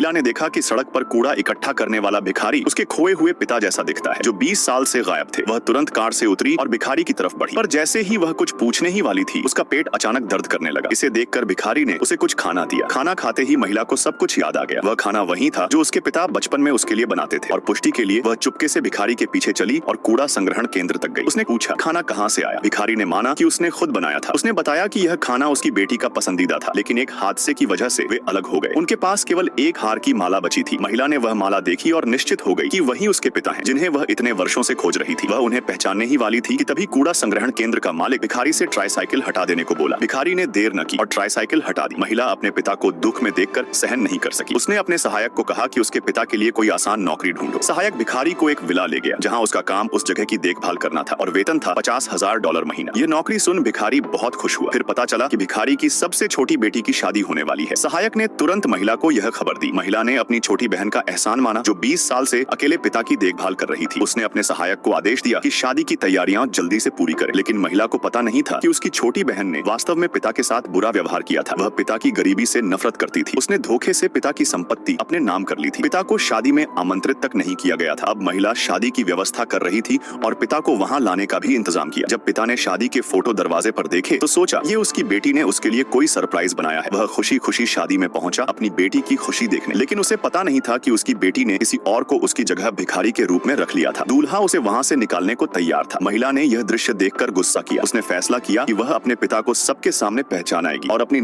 महिला ने देखा कि सड़क पर कूड़ा इकट्ठा करने वाला भिखारी उसके खोए हुए पिता जैसा दिखता है, जो 20 साल से गायब थे। वह तुरंत कार से उतरी और भिखारी की तरफ बढ़ी, पर जैसे ही वह कुछ पूछने ही वाली थी, उसका पेट अचानक दर्द करने लगा। इसे देखकर भिखारी ने उसे कुछ खाना दिया। खाना खाते ही महिला को सब कुछ याद आ गया। वह खाना वही था जो उसके पिता बचपन में उसके लिए बनाते थे, और पुष्टि के लिए वह चुपके से भिखारी के पीछे चली और कूड़ा संग्रहण केंद्र तक गई। उसने पूछा, खाना कहाँ से आया? भिखारी ने माना कि उसने खुद बनाया था। उसने बताया कि यह खाना उसकी बेटी का पसंदीदा था, लेकिन एक हादसे की वजह से वे अलग हो गए। उनके पास केवल एक हार की माला बची थी। महिला ने वह माला देखी और निश्चित हो गई कि वही उसके पिता हैं, जिन्हें वह इतने वर्षों से खोज रही थी। वह उन्हें पहचानने ही वाली थी कि तभी कूड़ा संग्रहण केंद्र का मालिक भिखारी से ट्राईसाइकिल हटा देने को बोला। भिखारी ने देर न की और ट्राईसाइकिल हटा दी। महिला अपने पिता को दुख में देखकर सहन नहीं कर सकी। उसने अपने सहायक को कहा कि उसके पिता के लिए कोई आसान नौकरी ढूंढो। सहायक भिखारी को एक विला ले गया, जहाँ उसका काम उस जगह की देखभाल करना था, और वेतन था $50,000 महीना। यह नौकरी सुन भिखारी बहुत खुश हुआ। फिर पता चला कि भिखारी की सबसे छोटी बेटी की शादी होने वाली है। सहायक ने तुरंत महिला को यह खबर दी। महिला ने अपनी छोटी बहन का एहसान माना, जो 20 साल से अकेले पिता की देखभाल कर रही थी। उसने अपने सहायक को आदेश दिया कि शादी की तैयारियां जल्दी से पूरी करे, लेकिन महिला को पता नहीं था कि उसकी छोटी बहन ने वास्तव में पिता के साथ बुरा व्यवहार किया था। वह पिता की गरीबी से नफरत करती थी। उसने धोखे से पिता की संपत्ति अपने नाम कर ली थी। पिता को शादी में आमंत्रित तक नहीं किया गया था। अब महिला शादी की व्यवस्था कर रही थी और पिता को वहां लाने का भी इंतजाम किया। जब पिता ने शादी के फोटो दरवाजे पर देखे तो सोचा ये उसकी बेटी ने उसके लिए कोई सरप्राइज बनाया है। वह खुशी खुशी शादी में पहुंचा अपनी बेटी की खुशी देखने, लेकिन उसे पता नहीं था कि उसकी बेटी ने किसी और को उसकी जगह भिखारी के रूप में रख लिया था। दूल्हा उसे वहां से निकालने को तैयार था। महिला ने यह दृश्य देखकर गुस्सा किया। उसने फैसला किया कि वह अपने पिता को सबके सामने पहचानाएगी और अपनी